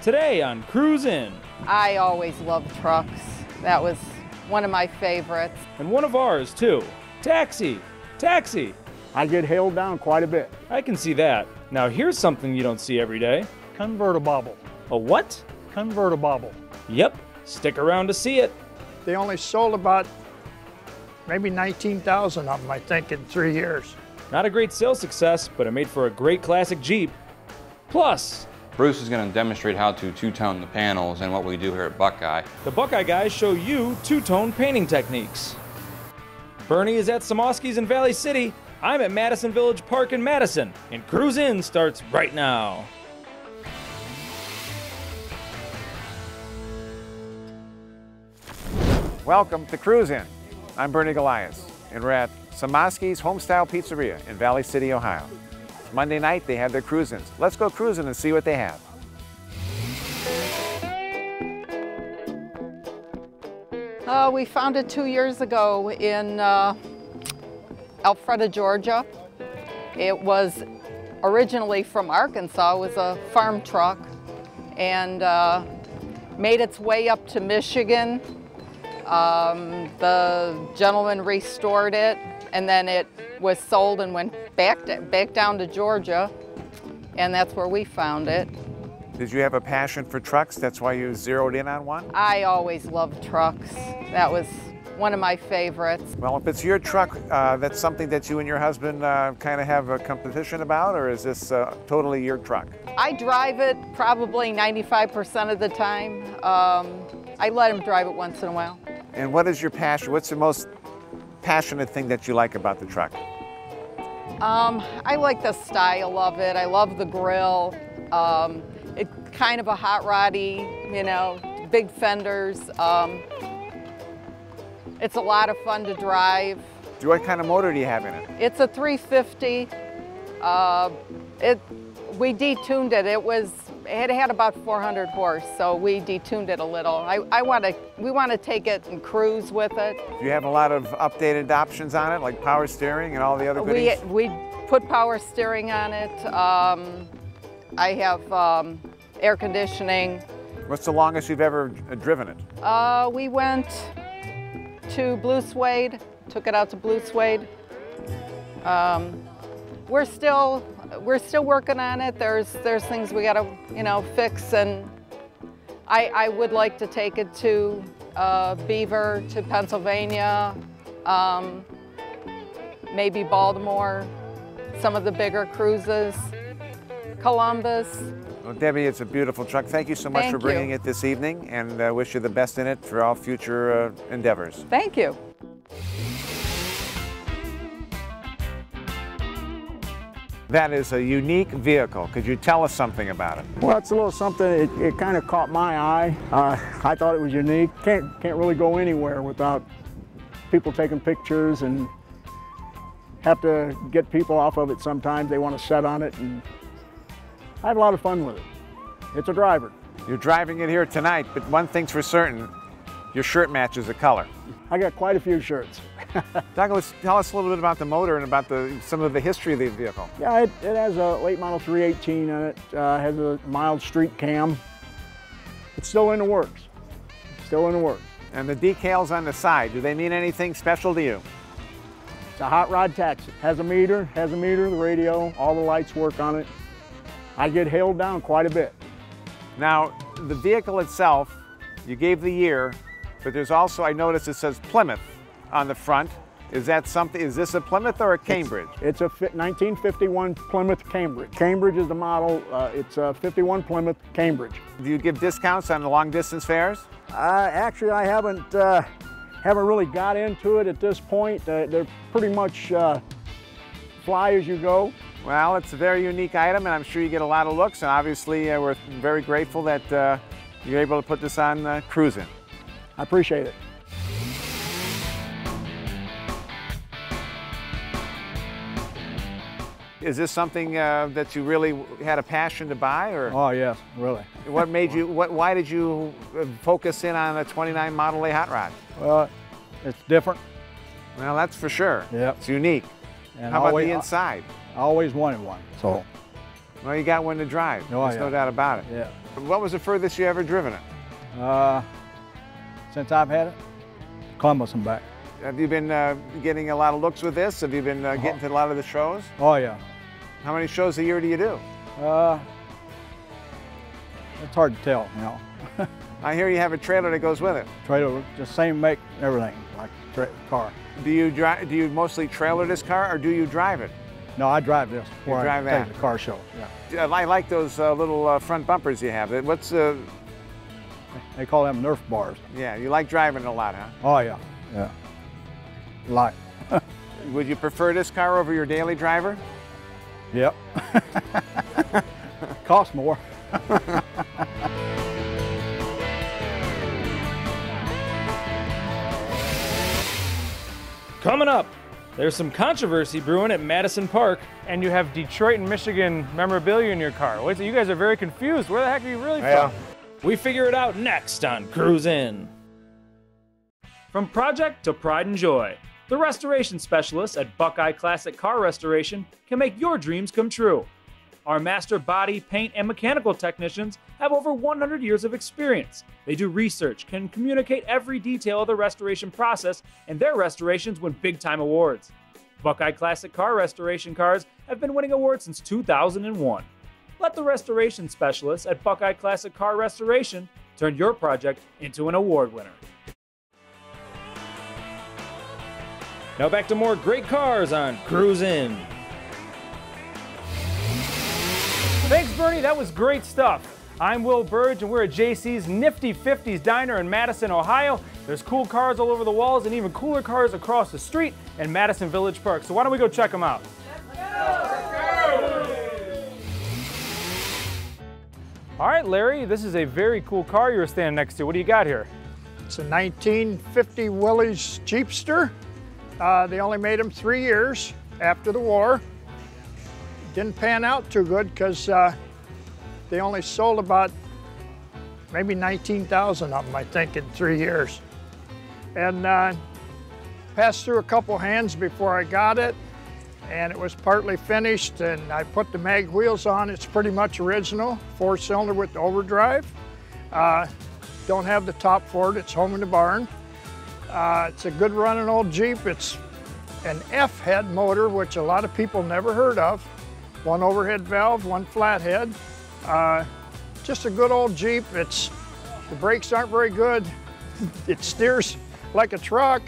Today on Cruise In. I always loved trucks. That was one of my favorites. And one of ours, too. Taxi! Taxi! I get hailed down quite a bit. I can see that. Now here's something you don't see every day. Convertible. A what? Convertible. Yep. Stick around to see it. They only sold about maybe 19,000 of them, I think, in 3 years. Not a great sales success, but it made for a great classic Jeep. Plus, Bruce is going to demonstrate how to two-tone the panels and what we do here at Buckeye. the Buckeye guys show you two-tone painting techniques. Bernie is at Samosky's in Valley City. I'm at Madison Village Park in Madison, and Cruise In starts right now. Welcome to Cruise In. I'm Bernie Golias, and we're at Samosky's Homestyle Pizzeria in Valley City, Ohio. Monday night, they have their cruise-ins. Let's go cruising and see what they have. We found it 2 years ago in Alpharetta, Georgia. It was originally from Arkansas. It was a farm truck and made its way up to Michigan. The gentleman restored it, and then it was sold and went back down to Georgia, and that's where we found it. Did you have a passion for trucks? That's why you zeroed in on one? I always loved trucks. That was one of my favorites. Well, if it's your truck, that's something that you and your husband kind of have a competition about, or is this totally your truck? I drive it probably 95% of the time. I let him drive it once in a while. And what is your passion? What's the most passionate thing that you like about the truck? I like the style of it. I love the grill. It's kind of a hot roddy, you know, big fenders. It's a lot of fun to drive. What kind of motor do you have in it? It's a 350. We detuned it. It had about 400 horse, so we detuned it a little. We want to take it and cruise with it. Do you have a lot of updated options on it, like power steering and all the other goodies? We put power steering on it. I have air conditioning. What's the longest you've ever driven it? We went to Blue Suede, took it out to Blue Suede. We're still working on it. There's things we gotta, fix, and I would like to take it to Beaver, to Pennsylvania, maybe Baltimore, some of the bigger cruises, Columbus. Well, Debbie, it's a beautiful truck. Thank you so much for bringing it this evening, and I wish you the best in it for all future endeavors. Thank you. That is a unique vehicle. Could you tell us something about it? Well, it's a little something, it kind of caught my eye. I thought it was unique. Can't really go anywhere without people taking pictures, and have to get people off of it sometimes. They want to set on it, and I have a lot of fun with it. It's a driver. You're driving it here tonight, but one thing's for certain, your shirt matches the color. I got quite a few shirts. Douglas, tell us a little bit about the motor and about some of the history of the vehicle. Yeah, it has a late model 318 on it, has a mild street cam. It's still in the works, still in the works. And the decals on the side, do they mean anything special to you? It's a hot rod taxi. Has a meter, the radio, all the lights work on it. I get hailed down quite a bit. Now, the vehicle itself, you gave the year, but there's also, I noticed it says Plymouth on the front. Is that something, is this a Plymouth or a Cambridge? It's a 1951 Plymouth Cambridge. Cambridge is the model. It's a 51 Plymouth Cambridge. Do you give discounts on the long distance fares? Actually, I haven't really got into it at this point. They're pretty much fly as you go. Well, it's a very unique item, and I'm sure you get a lot of looks, and obviously we're very grateful that you're able to put this on Cruise In. I appreciate it. Is this something that you really had a passion to buy, or? Oh yes, really. What made you? Why did you focus in on a '29 Model A hot rod? Well, it's different. Well, that's for sure. Yep. It's unique. And how about the inside? I always wanted one. So Well, you got one to drive. Oh, There's no doubt about it. Yeah. What was the furthest you ever driven it? Since I've had it, Columbus and back. Have you been getting a lot of looks with this? Have you been getting to a lot of the shows? Oh yeah. How many shows a year do you do? It's hard to tell, you know. I hear you have a trailer that goes with it. Trailer, just same make, everything, like car. Do you mostly trailer this car, or do you drive it? No, I drive this before I drive take that. it to car shows. Yeah. I like those little front bumpers you have. What's They call them Nerf bars. yeah? You like driving it a lot, huh? Oh yeah, yeah. Like. Would you prefer this car over your daily driver? Yep. Costs more. Coming up, there's some controversy brewing at Madison Park. And you have Detroit and Michigan memorabilia in your car. Wait, so you guys are very confused. Where the heck are you really from? We figure it out next on Cruise In. From project to pride and joy, the restoration specialists at Buckeye Classic Car Restoration can make your dreams come true. Our master body, paint, and mechanical technicians have over 100 years of experience. They do research, can communicate every detail of the restoration process, and their restorations win big-time awards. Buckeye Classic Car Restoration cars have been winning awards since 2001. Let the restoration specialists at Buckeye Classic Car Restoration turn your project into an award winner. Now back to more great cars on Cruise In. Thanks, Bernie. That was great stuff. I'm Will Burge, and we're at JC's Nifty 50s Diner in Madison, Ohio. There's cool cars all over the walls and even cooler cars across the street in Madison Village Park. So why don't we go check them out? All right, Larry, this is a very cool car you're standing next to. What do you got here? It's a 1950 Willys Jeepster. They only made them 3 years after the war. Didn't pan out too good because they only sold about maybe 19,000 of them, I think, in 3 years. And passed through a couple hands before I got it, and it was partly finished, and I put the mag wheels on. It's pretty much original, 4-cylinder with the overdrive. Don't have the top for it, it's home in the barn. It's a good running old Jeep. It's an F-head motor, which a lot of people never heard of. One overhead valve, one flathead. Just a good old Jeep. The brakes aren't very good. It steers like a truck,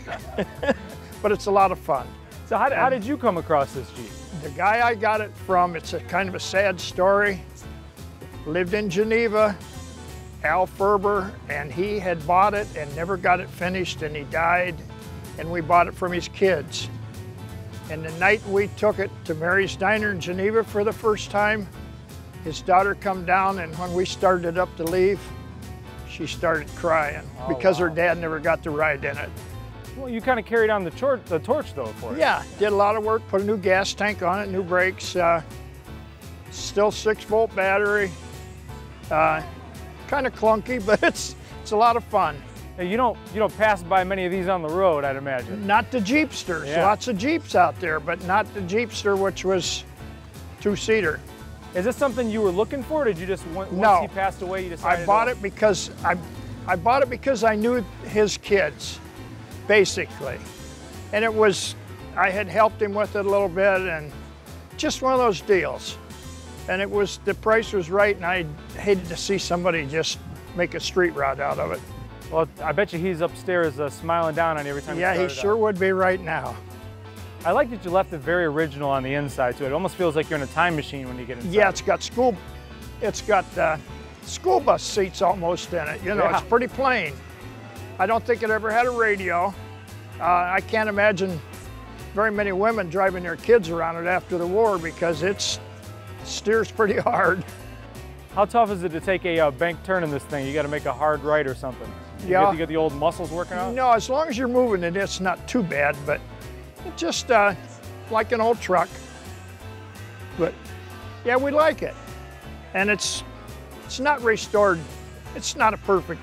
but it's a lot of fun. So how did you come across this Jeep? The guy I got it from, it's a kind of a sad story, lived in Geneva, Al Ferber, and he had bought it and never got it finished, and he died, and we bought it from his kids. And the night we took it to Mary's Diner in Geneva for the first time, his daughter come down, and when we started up to leave, she started crying because her dad never got to ride in it. Well, you kind of carried on the torch though for it. Yeah, did a lot of work, put a new gas tank on it, new brakes, still 6-volt battery. Kind of clunky, but it's a lot of fun. Hey, you don't pass by many of these on the road, I'd imagine. Not the Jeepsters. Yeah. Lots of Jeeps out there, but not the Jeepster, which was 2-seater. Is this something you were looking for? Or did you just once he passed away, you decided? I bought it because I bought it because I knew his kids, basically, and I had helped him with it a little bit, and just one of those deals. And the price was right, and I hated to see somebody just make a street rod out of it. Well, I bet you he's upstairs smiling down on you every time. Yeah, he sure would be right now. I like that you left it very original on the inside too. It almost feels like you're in a time machine when you get inside. Yeah, it's got school bus seats almost in it. You know, It's pretty plain. I don't think it ever had a radio. I can't imagine very many women driving their kids around it after the war because it steers pretty hard. How tough is it to take a bank turn in this thing? You got to make a hard right or something. You get the old muscles working out? No, as long as you're moving it, it's not too bad, but it's just like an old truck. But yeah, we like it. And it's not restored. It's not a perfect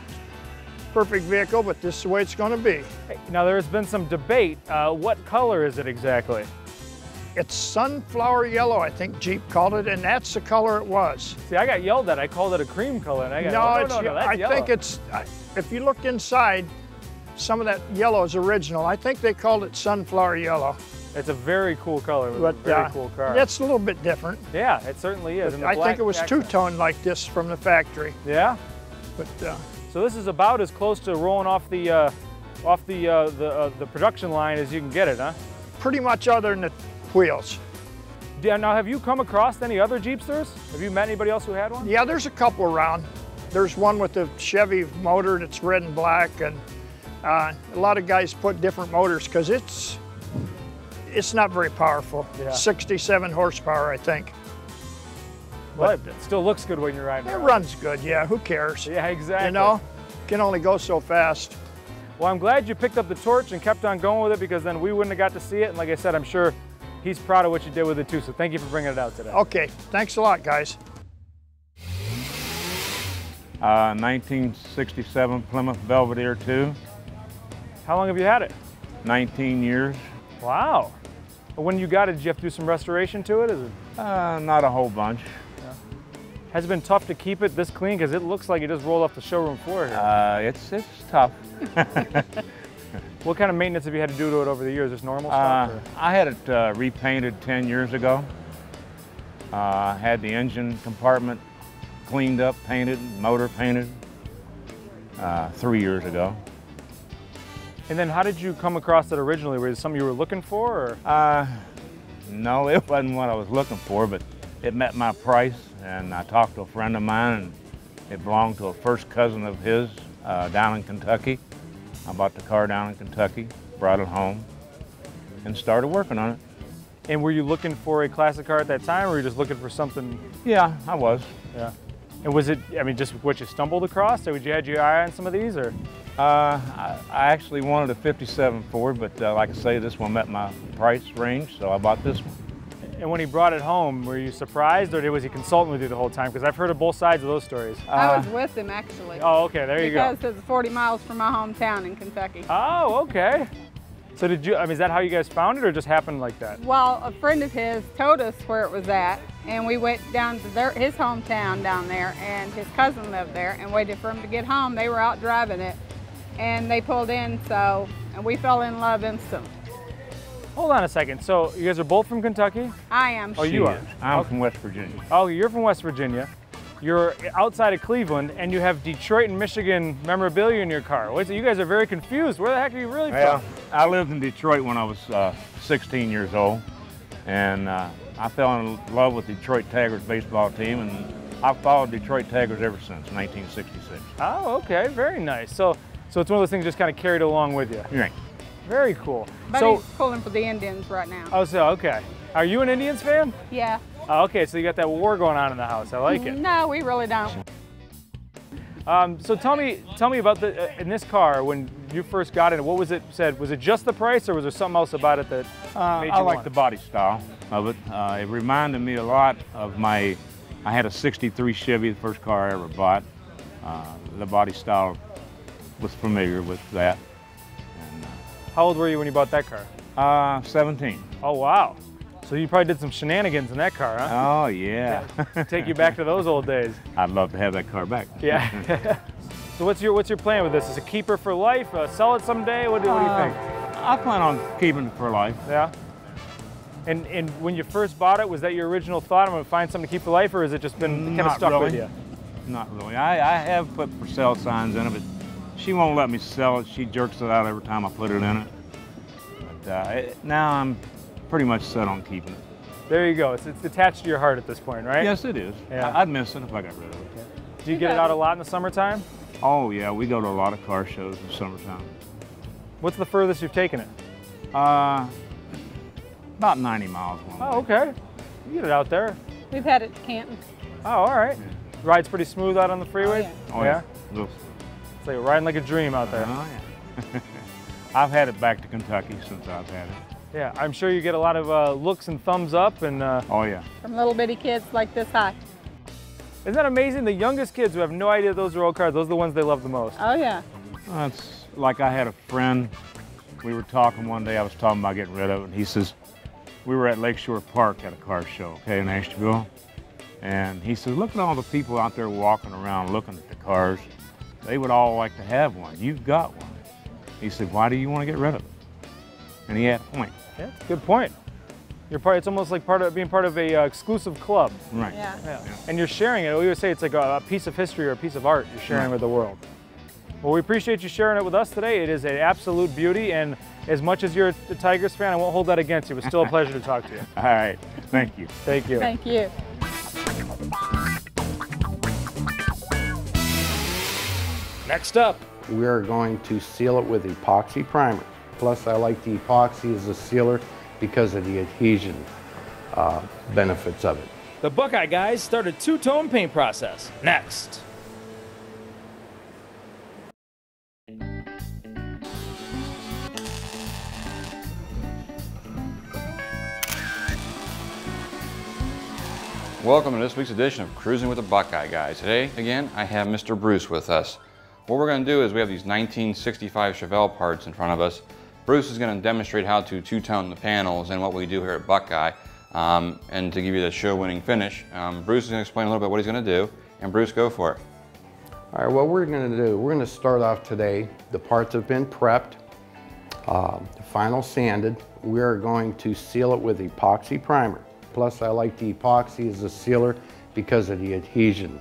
vehicle, but this is the way it's going to be. Hey, now there's been some debate. What color is it exactly? It's sunflower yellow, I think Jeep called it, and that's the color it was. See, I got yelled at. I called it a cream color, and I got no, that's yellow. I think it's, if you look inside, some of that yellow is original. I think they called it sunflower yellow. It's a very cool color. But very cool car. It's a little bit different. Yeah, it certainly is. I think it was two-tone like this from the factory. Yeah. But so this is about as close to rolling off the production line as you can get it, huh? Pretty much, other than the wheels. Yeah. Now, have you come across any other Jeepsters? Have you met anybody else who had one? Yeah, there's a couple around. There's one with the Chevy motor that's red and black, and a lot of guys put different motors because it's not very powerful. Yeah. 67 horsepower, I think. But it still looks good when you're riding around. It runs good, yeah, who cares? Yeah, exactly. You know, can only go so fast. Well, I'm glad you picked up the torch and kept on going with it, because then we wouldn't have got to see it. And like I said, I'm sure he's proud of what you did with it too. So thank you for bringing it out today. Okay, thanks a lot, guys. 1967 Plymouth Belvedere 2. How long have you had it? 19 years. Wow. When you got it, did you have to do some restoration to it? Is it? Not a whole bunch. Yeah. Has it been tough to keep it this clean? Because it looks like it just rolled off the showroom floor here. It's tough. What kind of maintenance have you had to do to it over the years? Just normal stuff? I had it repainted 10 years ago. Had the engine compartment cleaned up, painted, motor painted 3 years ago. And then how did you come across it originally? Was it something you were looking for? Or? No, it wasn't what I was looking for, but it met my price, and I talked to a friend of mine, and it belonged to a first cousin of his down in Kentucky. I bought the car down in Kentucky, brought it home, and started working on it. And were you looking for a classic car at that time, or were you just looking for something? Yeah, I was. Yeah. And was it, I mean, just what you stumbled across, or had your eye on some of these, or? I actually wanted a 57 Ford, but like I say, this one met my price range, so I bought this one. And when he brought it home, were you surprised, or was he consulting with you the whole time? Because I've heard of both sides of those stories. I was with him, actually. Oh, okay, there you go. Because it's 40 miles from my hometown in Kentucky. Oh, okay. So did you, I mean, is that how you guys found it, or just happened like that? Well, a friend of his told us where it was at, and we went down to his hometown down there, and his cousin lived there, and waited for him to get home. They were out driving it, and they pulled in, and we fell in love instantly. Hold on a second. So you guys are both from Kentucky? I am. Oh, you are? I'm from West Virginia. Oh, you're from West Virginia. You're outside of Cleveland, and you have Detroit and Michigan memorabilia in your car. Wait, so you guys are very confused. Where the heck are you really from? I lived in Detroit when I was 16 years old, and I fell in love with Detroit Tigers baseball team, and I've followed Detroit Tigers ever since 1966. Oh, okay, very nice. So it's one of those things just kind of carried along with you. Right. Very cool. But so, he's pulling for the Indians right now. Oh, so okay. Are you an Indians fan? Yeah. Oh, okay, so you got that war going on in the house. I like it. No, we really don't. So tell me about in this car, when you first got it, what was it said? Was it just the price, or was there something else about it that made you I like want the it? body style of it. It reminded me a lot of I had a 63 Chevy, the first car I ever bought. The body style was familiar with that. And, how old were you when you bought that car? 17. Oh, wow. So you probably did some shenanigans in that car, huh? Oh, yeah. Take you back to those old days. I'd love to have that car back. Yeah. So what's your plan with this? Is it a keeper for life? Sell it someday? What do you think? I plan on keeping it for life. Yeah. And when you first bought it, was that your original thought? I'm going to find something to keep for life, or has it just been kind of stuck with you? Not really. I have put for sale signs in it, but she won't let me sell it. She jerks it out every time I put it in it. But now I'm pretty much set on keeping it. There you go. It's attached to your heart at this point, right? Yes, it is. Yeah. I'd miss it if I got rid of it. Yeah. Do you get it out a lot in the summertime? Oh, yeah. We go to a lot of car shows in the summertime. What's the furthest you've taken it? About 90 miles one way. Oh, okay. You get it out there. We've had it to Canton. Oh, all right. Yeah. Ride's pretty smooth out on the freeway? Oh, yeah. It's like riding like a dream out there. Oh, yeah. I've had it back to Kentucky since I've had it. Yeah, I'm sure you get a lot of looks and thumbs up. And oh, yeah. From little bitty kids like this high. Isn't that amazing? The youngest kids who have no idea those are old cars, those are the ones they love the most. Oh, yeah. Well, it's like I had a friend, we were talking one day, I was talking about getting rid of it, and he says, we were at Lakeshore Park at a car show, okay, in Ashtabula. And he said, look at all the people out there walking around looking at the cars. They would all like to have one. You've got one. He said, why do you want to get rid of it? And he had a point. Yeah, that's a good point. It's almost like being part of a exclusive club. Right. Yeah. And you're sharing it. We would say it's like a piece of history or a piece of art you're sharing with the world. Well, we appreciate you sharing it with us today. It is an absolute beauty, and as much as you're a Tigers fan, I won't hold that against you. It was still a pleasure to talk to you. All right. Thank you. Thank you. Thank you. Next up, we are going to seal it with epoxy primer. Plus, I like the epoxy as a sealer because of the adhesion benefits of it. the Buckeye guys start a two-tone paint process. Next. Welcome to this week's edition of Cruising with the Buckeye Guys. Today, again, I have Mr. Bruce with us. What we're going to do is we have these 1965 Chevelle parts in front of us. Bruce is going to demonstrate how to two-tone the panels and what we do here at Buckeye. And to give you the show-winning finish, Bruce is going to explain a little bit what he's going to do. And Bruce, go for it. All right, what we're going to do, we're going to start off today. The parts have been prepped, the final sanded. We are going to seal it with epoxy primer. Plus, I like the epoxy as a sealer because of the adhesion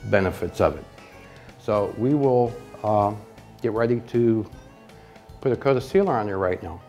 benefits of it. So we will get ready to put a coat of sealer on there right now.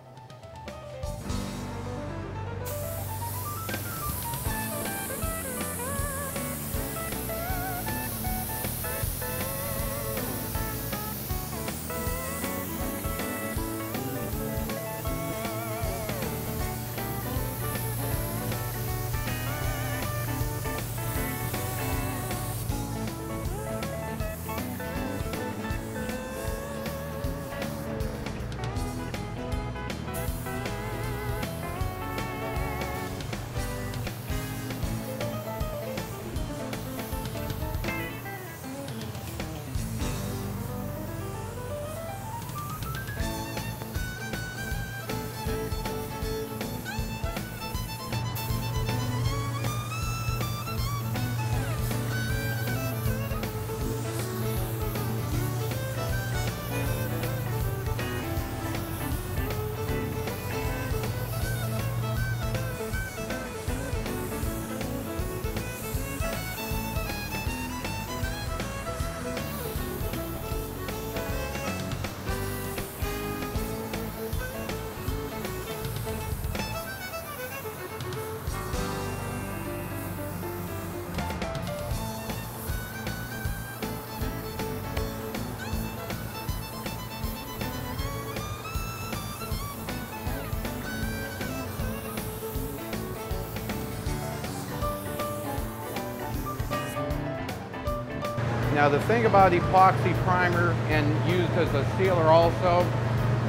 Now the thing about epoxy primer and used as a sealer also,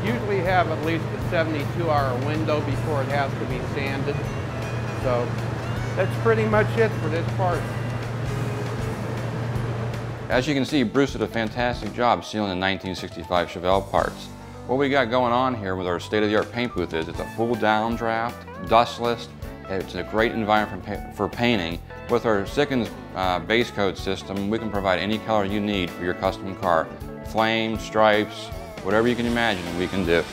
usually have at least a 72-hour window before it has to be sanded. So that's pretty much it for this part. As you can see, Bruce did a fantastic job sealing the 1965 Chevelle parts. What we got going on here with our state-of-the-art paint booth is it's a full downdraft, dustless. It's a great environment for painting. With our Sickens base coat system, we can provide any color you need for your custom car. Flames, stripes, whatever you can imagine, we can do.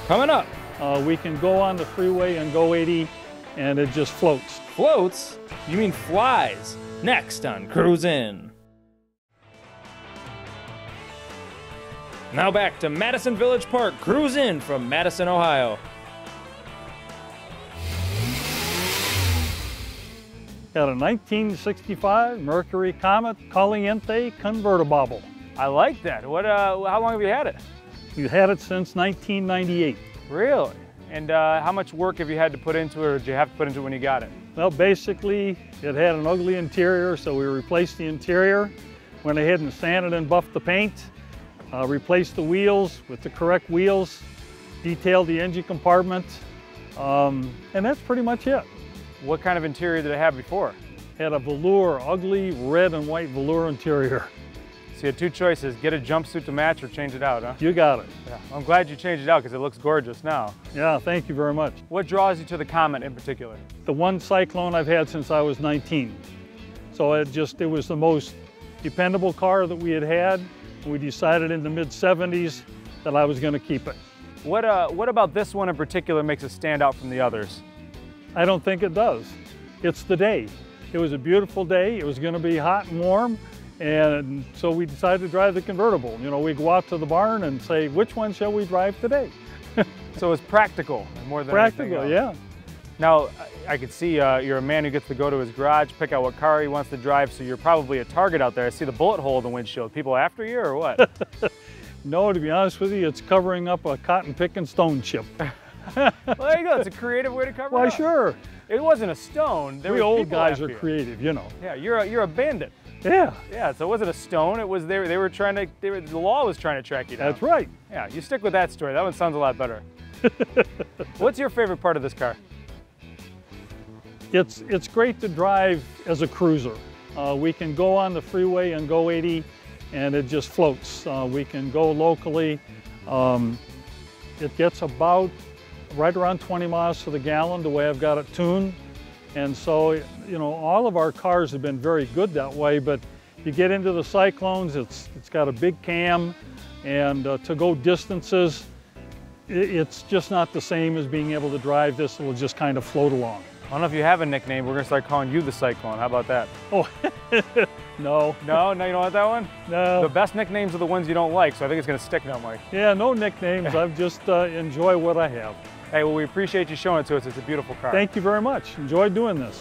Coming up. We can go on the freeway and go 80 and it just floats. Floats? You mean flies. Next on Cruise In. Now back to Madison Village Park, Cruise In from Madison, Ohio. Got a 1965 Mercury Comet Caliente convertible. I like that. How long have you had it? We've had it since 1998. Really? And how much work have you had to put into it, or did you have to put into it when you got it? Well, basically, it had an ugly interior, so we replaced the interior, went ahead and sanded and buffed the paint, replaced the wheels with the correct wheels, detailed the engine compartment, and that's pretty much it. What kind of interior did it have before? Had a velour, ugly red and white velour interior. So you had two choices, get a jumpsuit to match or change it out, huh? You got it. Yeah. I'm glad you changed it out because it looks gorgeous now. Yeah, thank you very much. What draws you to the Comet in particular? The one Cyclone I've had since I was 19. So it was the most dependable car that we had. We decided in the mid-70s that I was going to keep it. What about this one in particular makes it stand out from the others? I don't think it does. It's the day. It was a beautiful day. It was going to be hot and warm. And so we decided to drive the convertible. You know, we go out to the barn and say, which one shall we drive today? So it's practical more than practical, anything else. Yeah. Now, I could see you're a man who gets to go to his garage, pick out what car he wants to drive, so you're probably a target out there. I see the bullet hole in the windshield. People after you or what? No, to be honest with you, it's covering up a cotton picking stone chip. Well, there you go. It's a creative way to cover it up. Why, sure. It wasn't a stone. We old guys are creative, you know. Yeah, you're a bandit. Yeah. Yeah, so it wasn't a stone. It was the law was trying to track you down. That's right. Yeah, you stick with that story. That one sounds a lot better. What's your favorite part of this car? It's great to drive as a cruiser. We can go on the freeway and go 80 and it just floats. We can go locally. It gets about right around 20 miles to the gallon the way I've got it tuned. And so, you know, all of our cars have been very good that way, but you get into the Cyclones, it's got a big cam, and to go distances, it's just not the same as being able to drive this. It will just kind of float along. I don't know if you have a nickname. We're going to start calling you the Cyclone. How about that? Oh, no. No, you don't want that one? No. The best nicknames are the ones you don't like, so I think it's going to stick that way. Yeah, no nicknames. I just enjoy what I have. Hey, well, we appreciate you showing it to us. It's a beautiful car. Thank you very much. Enjoyed doing this.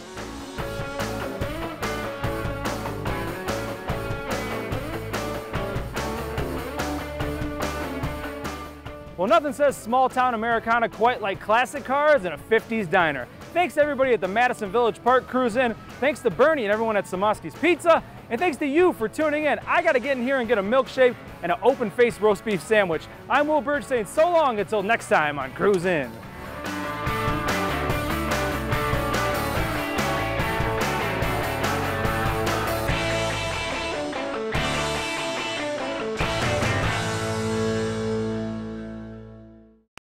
Well, nothing says small-town Americana quite like classic cars and a 50s diner. Thanks to everybody at the Madison Village Park Cruise In. Thanks to Bernie and everyone at Samosky's Pizza. And thanks to you for tuning in. I got to get in here and get a milkshake and an open-faced roast beef sandwich. I'm Will Burge saying so long until next time on Cruise In.